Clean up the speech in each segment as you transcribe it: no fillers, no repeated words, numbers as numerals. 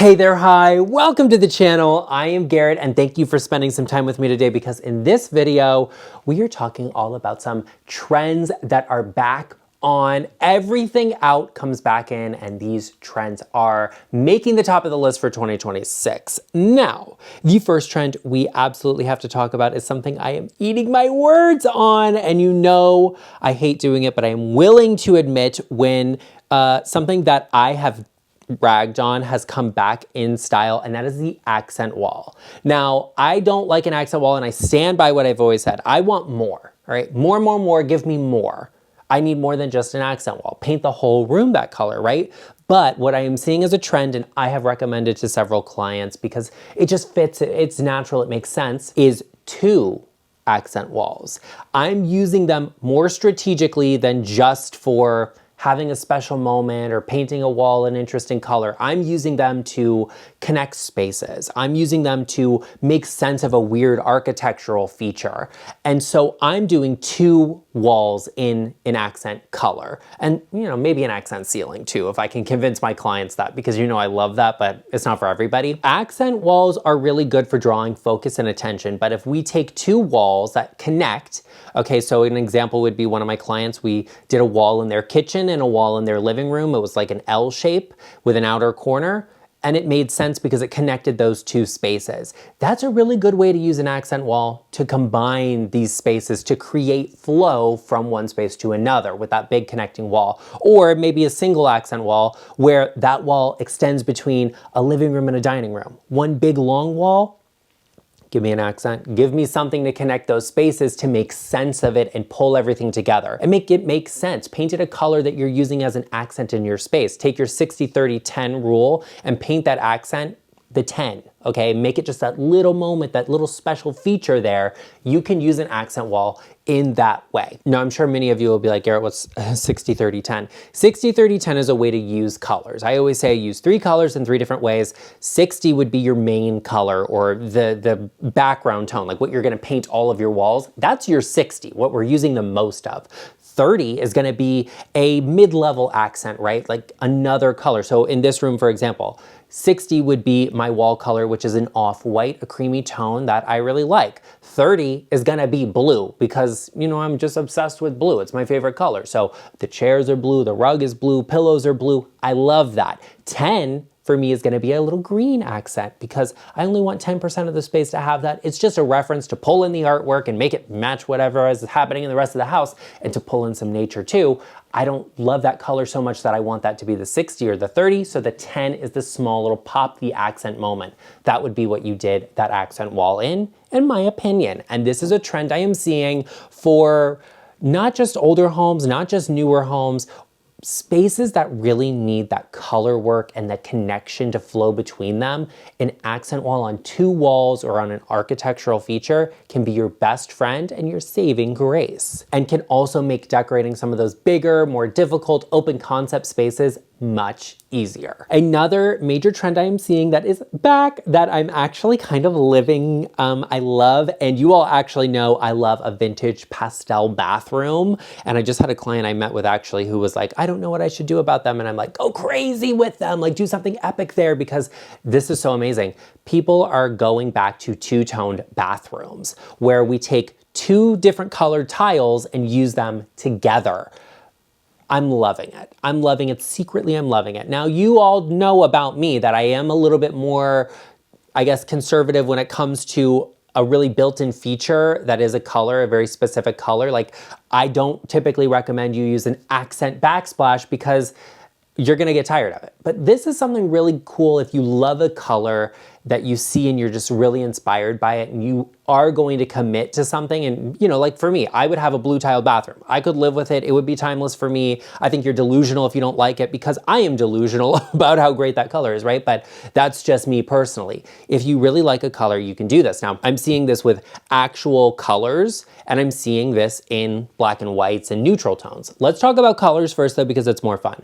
Hey there, hi, welcome to the channel. I am Garrett and thank you for spending some time with me today because in this video, we are talking all about some trends that are back on. Everything out comes back in and these trends are making the top of the list for 2026. Now, the first trend we absolutely have to talk about is something I am eating my words on, and you know I hate doing it, but I am willing to admit when something that I have ragged on has come back in style, and that is the accent wall. Now, I don't like an accent wall and I stand by what I've always said. I want more, all right? More, give me more. I need more than just an accent wall. Paint the whole room that color, right? But what I am seeing as a trend, and I have recommended to several clients because it just fits, it's natural, it makes sense, is two accent walls. I'm using them more strategically than just for having a special moment or painting a wall an interesting color. I'm using them to connect spaces. I'm using them to make sense of a weird architectural feature. And so I'm doing two walls in an accent color and maybe an accent ceiling too, if I can convince my clients that, because I love that, but it's not for everybody. Accent walls are really good for drawing focus and attention, but if we take two walls that connect, okay, so an example would be one of my clients, we did a wall in their kitchen and a wall in their living room. It was like an L shape with an outer corner, and it made sense because it connected those two spaces. That's a really good way to use an accent wall to combine these spaces to create flow from one space to another with that big connecting wall. Or maybe a single accent wall where that wall extends between a living room and a dining room. One big long wall. Give me an accent. Give me something to connect those spaces to make sense of it and pull everything together and make it make sense. Paint it a color that you're using as an accent in your space. Take your 60-30-10 rule and paint that accent the 10, okay? Make it just that little moment, that little special feature there. You can use an accent wall in that way. Now, I'm sure many of you will be like, Garrett, what's 60-30-10? 60-30-10 is a way to use colors. I always say use 3 colors in 3 different ways. 60 would be your main color or the background tone, like what you're gonna paint all of your walls. That's your 60, what we're using the most of. 30 is gonna be a mid-level accent, right? Like another color. So in this room, for example, 60 would be my wall color, which is an off-white, a creamy tone that I really like. 30 is gonna be blue because, I'm just obsessed with blue. It's my favorite color. So the chairs are blue, the rug is blue, pillows are blue. I love that. 10 for me is gonna be a little green accent because I only want 10% of the space to have that. It's just a reference to pull in the artwork and make it match whatever is happening in the rest of the house and to pull in some nature too. I don't love that color so much that I want that to be the 60 or the 30, so the 10 is the small little pop the accent moment. That would be what you did that accent wall in my opinion. And this is a trend I am seeing for not just older homes, not just newer homes, spaces that really need that color work and that connection to flow between them. An accent wall on 2 walls or on an architectural feature can be your best friend and your saving grace, and can also make decorating some of those bigger, more difficult open concept spaces much easier. Another major trend I am seeing that is back that I'm actually kind of living, I love, and you all actually know I love a vintage pastel bathroom. And I just had a client I met with actually who was like, I don't know what I should do about them. And I'm like, go crazy with them, like do something epic there because this is so amazing. People are going back to two-toned bathrooms where we take 2 different colored tiles and use them together. I'm loving it. I'm loving it. Secretly, I'm loving it. Now, you all know about me that I am a little bit more, I guess, conservative when it comes to a really built-in feature that is a color, a very specific color. Like, I don't typically recommend you use an accent backsplash because you're gonna get tired of it. But this is something really cool if you love a color that you see and you're just really inspired by it and you are going to commit to something. And like for me, I would have a blue tiled bathroom. I could live with it. It would be timeless for me. I think you're delusional if you don't like it because I am delusional about how great that color is, right? But that's just me personally. If you really like a color, you can do this. Now, I'm seeing this with actual colors and I'm seeing this in black and whites and neutral tones. Let's talk about colors first though, because it's more fun.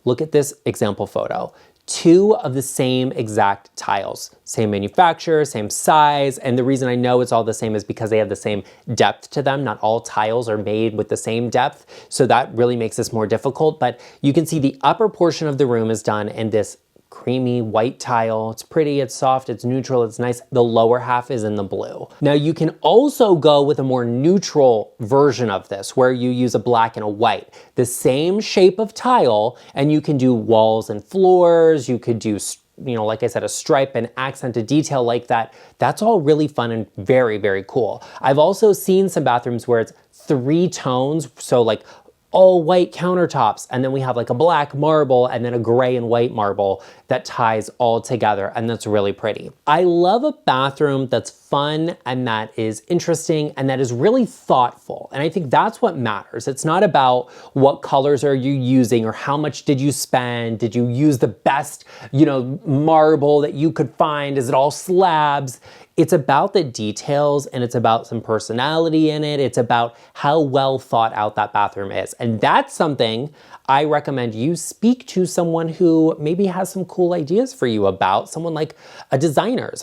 Look at this example photo. 2 of the same exact tiles, same manufacturer, same size. And the reason I know it's all the same is because they have the same depth to them. Not all tiles are made with the same depth. So that really makes this more difficult. But you can see the upper portion of the room is done in this creamy white tile. It's pretty, it's soft, it's neutral, it's nice. The lower half is in the blue. Now you can also go with a more neutral version of this where you use a black and a white. The same shape of tile, and you can do walls and floors, you could do, you know, like I said, a stripe and accented detail like that. That's all really fun and very, very cool. I've also seen some bathrooms where it's 3 tones, so like all white countertops, and then we have like a black marble and then a gray and white marble that ties all together, and that's really pretty. I love a bathroom that's fun and that is interesting and that is really thoughtful, and I think that's what matters. It's not about what colors are you using or how much did you spend, did you use the best, you know, marble that you could find, is it all slabs? It's about the details and it's about some personality in it. It's about how well thought out that bathroom is. And that's something I recommend you speak to someone who maybe has some cool ideas for you about, someone like a designer,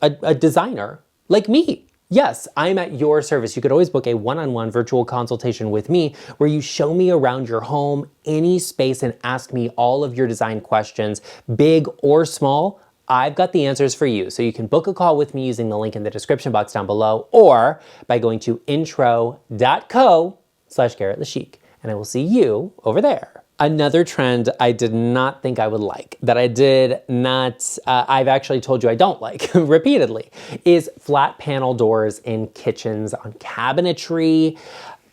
a designer like me. Yes, I'm at your service. You could always book a one-on-one virtual consultation with me where you show me around your home, any space, and ask me all of your design questions, big or small. I've got the answers for you. So you can book a call with me using the link in the description box down below or by going to intro.co/GarrettLeChic. And I will see you over there. Another trend I did not think I would like, that I did not, I've actually told you I don't like repeatedly, is flat panel doors in kitchens, on cabinetry.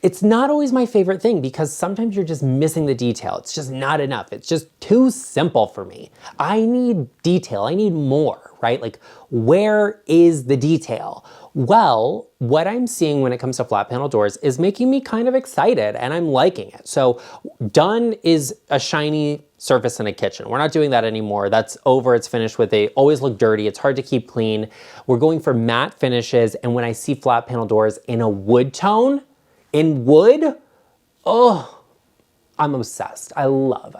It's not always my favorite thing because sometimes you're just missing the detail. It's just not enough. It's just too simple for me. I need detail. I need more, right? Like, where is the detail? Well, what I'm seeing when it comes to flat panel doors is making me kind of excited and I'm liking it. So done is a shiny surface in a kitchen. We're not doing that anymore. That's over, it's finished with. They always look dirty. It's hard to keep clean. We're going for matte finishes. And when I see flat panel doors in a wood tone, in wood, oh, I'm obsessed. I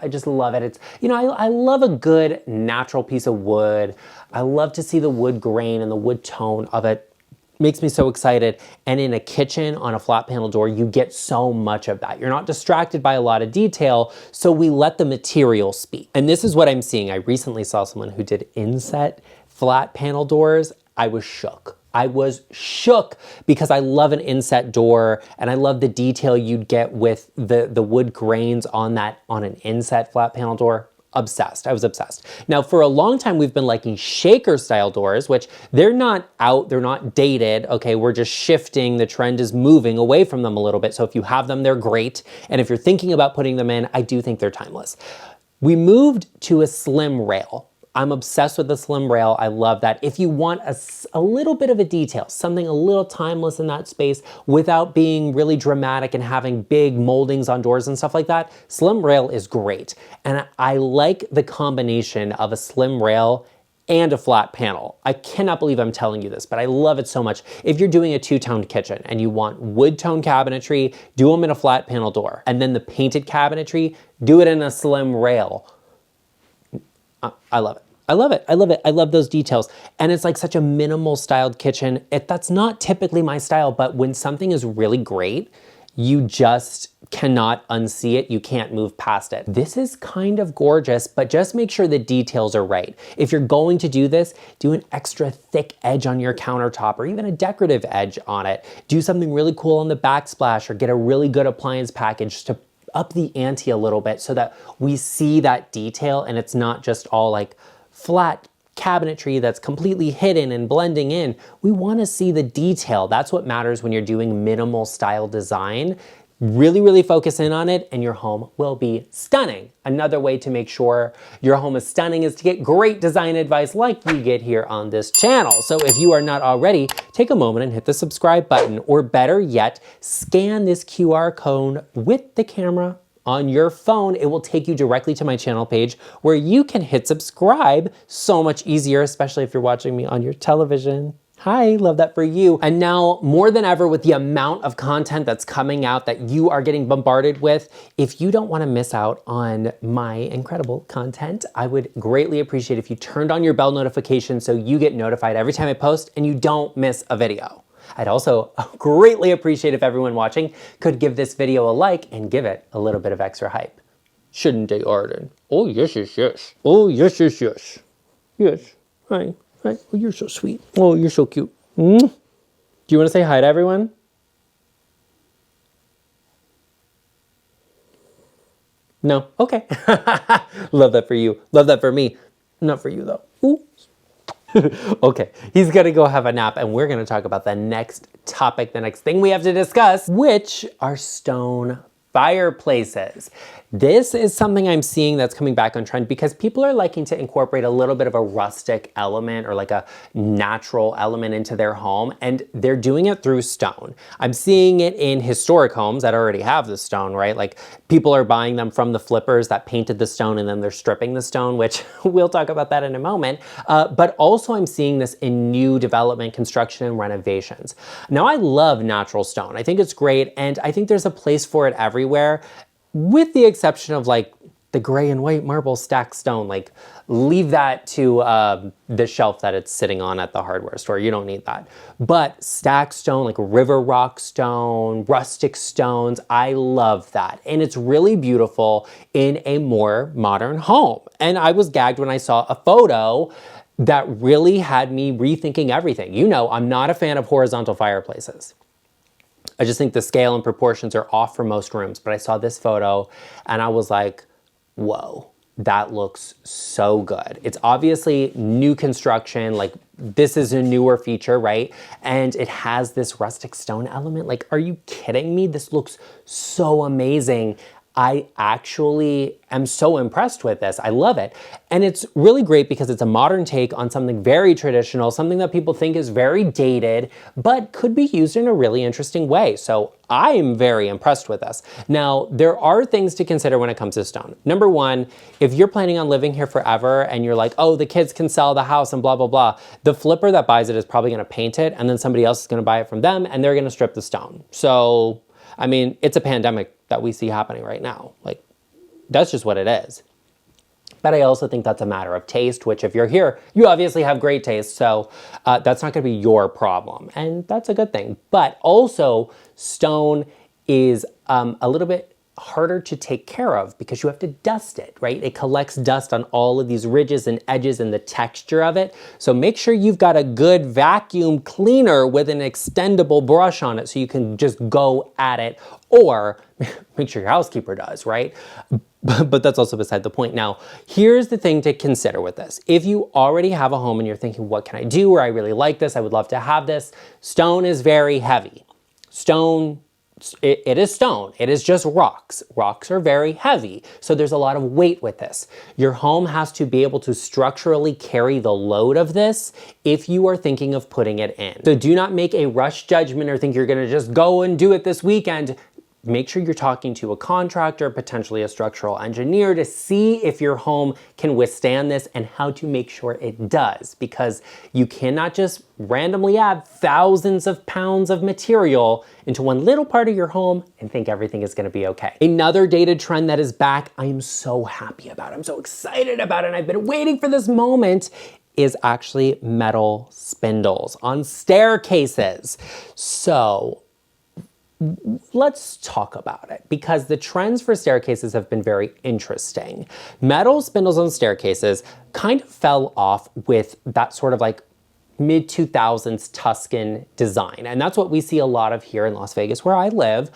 just love it. It's, you know, I love a good natural piece of wood. I love to see the wood grain and the wood tone of it. Makes me so excited. And in a kitchen on a flat panel door, you get so much of that. You're not distracted by a lot of detail, so we let the material speak. And this is what I'm seeing. I recently saw someone who did inset flat panel doors. I was shook. I was shook because I love an inset door and I love the detail you'd get with the wood grains on an inset flat panel door. Obsessed. I was obsessed. Now, for a long time, we've been liking shaker style doors, which they're not out, they're not dated. Okay, we're just shifting. The trend is moving away from them a little bit. So if you have them, they're great. And if you're thinking about putting them in, I do think they're timeless. We moved to a slim rail. I'm obsessed with the slim rail. I love that. If you want a little bit of a detail, something a little timeless in that space without being really dramatic and having big moldings on doors and stuff like that, slim rail is great. And I like the combination of a slim rail and a flat panel. I cannot believe I'm telling you this, but I love it so much. If you're doing a two-toned kitchen and you want wood tone cabinetry, do them in a flat panel door. And then the painted cabinetry, do it in a slim rail. I love it. I love it. I love it. I love those details. And it's like such a minimal styled kitchen. That's not typically my style, but when something is really great, you just cannot unsee it. You can't move past it. This is kind of gorgeous, but just make sure the details are right. If you're going to do this, do an extra thick edge on your countertop or even a decorative edge on it. Do something really cool on the backsplash or get a really good appliance package to up the ante a little bit so that we see that detail and it's not just all like flat cabinetry that's completely hidden and blending in. We want to see the detail. That's what matters when you're doing minimal style design. Really, really focus in on it and your home will be stunning. Another way to make sure your home is stunning is to get great design advice like you get here on this channel. So if you are not already, take a moment and hit the subscribe button, or better yet, scan this QR code with the camera on your phone. It will take you directly to my channel page where you can hit subscribe. So much easier, especially if you're watching me on your television. Hi, love that for you. And now more than ever, with the amount of content that's coming out that you are getting bombarded with, if you don't want to miss out on my incredible content, I would greatly appreciate if you turned on your bell notification so you get notified every time I post and you don't miss a video. I'd also greatly appreciate if everyone watching could give this video a like and give it a little bit of extra hype. Shouldn't they, Arden? Oh, yes, yes, yes. Oh, yes, yes, yes. Yes. Hi. Hi. Oh, you're so sweet. Oh, you're so cute. Mm. Do you want to say hi to everyone? No? Okay. Love that for you. Love that for me. Not for you, though. Ooh. Okay, he's gonna go have a nap, and we're gonna talk about the next topic, the next thing we have to discuss, which are stone fireplaces. This is something I'm seeing that's coming back on trend because people are liking to incorporate a little bit of a rustic element or like a natural element into their home, and they're doing it through stone. I'm seeing it in historic homes that already have the stone, right? Like people are buying them from the flippers that painted the stone and then they're stripping the stone, which we'll talk about that in a moment. But also I'm seeing this in new development, construction, and renovations. Now I love natural stone. I think it's great, and I think there's a place for it everywhere, with the exception of like the gray and white marble stacked stone. Like leave that to the shelf that it's sitting on at the hardware store. You don't need that. But stacked stone, like river rock stone, rustic stones, I love that. And it's really beautiful in a more modern home. And I was gagged when I saw a photo that really had me rethinking everything. You know, I'm not a fan of horizontal fireplaces. I just think the scale and proportions are off for most rooms, but I saw this photo and I was like, whoa, that looks so good. It's obviously new construction, like this is a newer feature, right? And it has this rustic stone element. Like, are you kidding me? This looks so amazing. I actually am so impressed with this. I love it. And it's really great because it's a modern take on something very traditional, something that people think is very dated, but could be used in a really interesting way. So I am very impressed with this. Now, there are things to consider when it comes to stone. Number one, if you're planning on living here forever and you're like, oh, the kids can sell the house and blah, blah, blah, the flipper that buys it is probably gonna paint it and then somebody else is gonna buy it from them and they're gonna strip the stone. So, I mean, it's a pandemic that we see happening right now. Like, that's just what it is. But I also think that's a matter of taste, which if you're here, you obviously have great taste, so that's not gonna be your problem, and that's a good thing. But also, stone is a little bit harder to take care of because you have to dust it, right? It collects dust on all of these ridges and edges and the texture of it. So make sure you've got a good vacuum cleaner with an extendable brush on it so you can just go at it, or make sure your housekeeper does, right? But that's also beside the point. Now, here's the thing to consider with this. If you already have a home and you're thinking, what can I do? Or I really like this, I would love to have this. Stone is very heavy. Stone, it is stone. It is just rocks. Rocks are very heavy. So there's a lot of weight with this. Your home has to be able to structurally carry the load of this if you are thinking of putting it in. So do not make a rush judgment or think you're gonna just go and do it this weekend. Make sure you're talking to a contractor, potentially a structural engineer, to see if your home can withstand this and how to make sure it does, because you cannot just randomly add thousands of pounds of material into one little part of your home and think everything is gonna be okay. Another dated trend that is back, I am so happy about, I'm so excited about it, and I've been waiting for this moment, is actually metal spindles on staircases. So, let's talk about it, because the trends for staircases have been very interesting. Metal spindles on staircases kind of fell off with that sort of like mid-2000s Tuscan design. And that's what we see a lot of here in Las Vegas, where I live.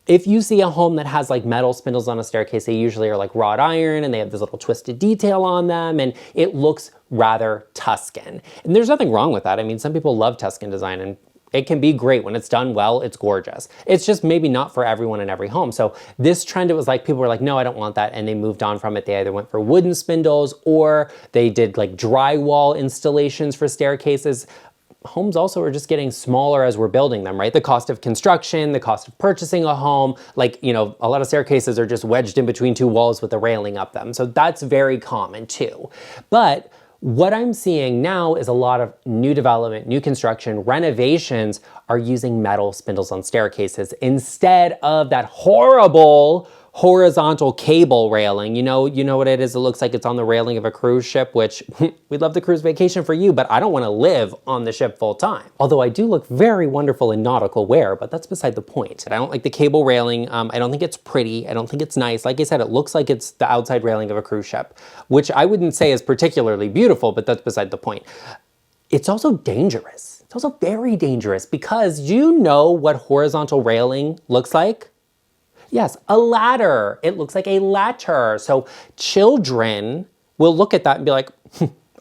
If you see a home that has like metal spindles on a staircase, they usually are like wrought iron and they have this little twisted detail on them and it looks rather Tuscan. And there's nothing wrong with that. I mean, some people love Tuscan design and it can be great. When it's done well, it's gorgeous. It's just maybe not for everyone in every home. So this trend, it was like people were like, no, I don't want that. And they moved on from it. They either went for wooden spindles or they did like drywall installations for staircases. Homes also are just getting smaller as we're building them, right? The cost of construction, the cost of purchasing a home, like, you know, a lot of staircases are just wedged in between two walls with a railing up them. So that's very common too. But what I'm seeing now is a lot of new development, new construction, renovations are using metal spindles on staircases instead of that horrible horizontal cable railing. You know what it is? It looks like it's on the railing of a cruise ship, which we'd love the cruise vacation for you, but I don't want to live on the ship full time. Although I do look very wonderful in nautical wear, but that's beside the point. I don't like the cable railing. I don't think it's pretty. I don't think it's nice. Like I said, it looks like it's the outside railing of a cruise ship, which I wouldn't say is particularly beautiful, but that's beside the point. It's also dangerous. It's also very dangerous because you know what horizontal railing looks like? Yes, a ladder. It looks like a ladder. So children will look at that and be like,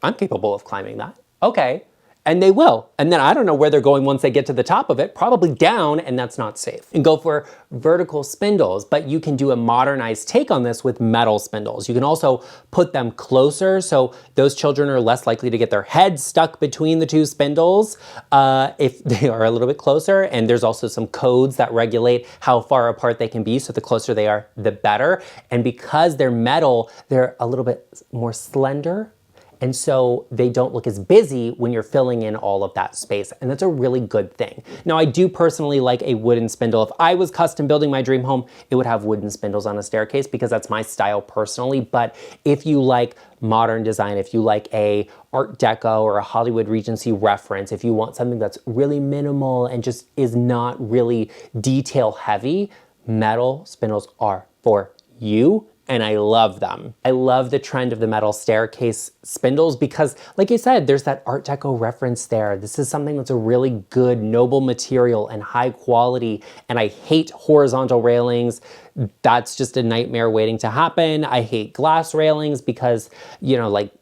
I'm capable of climbing that. Okay. And they will. And then I don't know where they're going once they get to the top of it, probably down, and that's not safe. And go for vertical spindles, but you can do a modernized take on this with metal spindles. You can also put them closer, so those children are less likely to get their head stuck between the two spindles if they are a little bit closer. And there's also some codes that regulate how far apart they can be, so the closer they are, the better. And because they're metal, they're a little bit more slender, and so they don't look as busy when you're filling in all of that space. And that's a really good thing. Now, I do personally like a wooden spindle. If I was custom building my dream home, it would have wooden spindles on a staircase because that's my style personally. But if you like modern design, if you like a Art Deco or a Hollywood Regency reference, if you want something that's really minimal and just is not really detail heavy, metal spindles are for you. And I love them. I love the trend of the metal staircase spindles because, like I said, there's that Art Deco reference there. This is something that's a really good, noble material and high quality, and I hate horizontal railings. That's just a nightmare waiting to happen. I hate glass railings because, you know, like,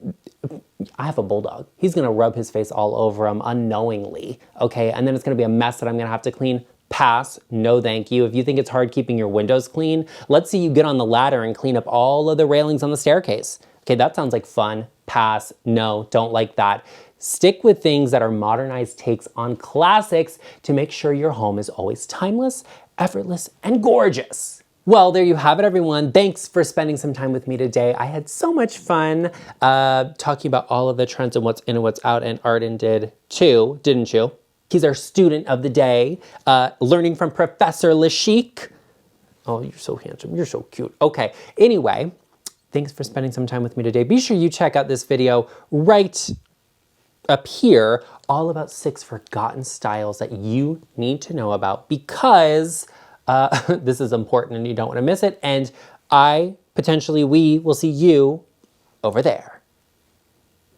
I have a bulldog. He's gonna rub his face all over them unknowingly, okay? And then it's gonna be a mess that I'm gonna have to clean. Pass, no thank you. If you think it's hard keeping your windows clean, let's see you get on the ladder and clean up all of the railings on the staircase. Okay, that sounds like fun. Pass, no, don't like that. Stick with things that are modernized takes on classics to make sure your home is always timeless, effortless, and gorgeous. Well, there you have it, everyone. Thanks for spending some time with me today. I had so much fun talking about all of the trends and what's in and what's out, and Arden did too, didn't you? He's our student of the day, learning from Professor LeChic. Oh, you're so handsome. You're so cute. Okay, anyway, thanks for spending some time with me today. Be sure you check out this video right up here, all about 6 forgotten styles that you need to know about because this is important and you don't want to miss it. And we will see you over there.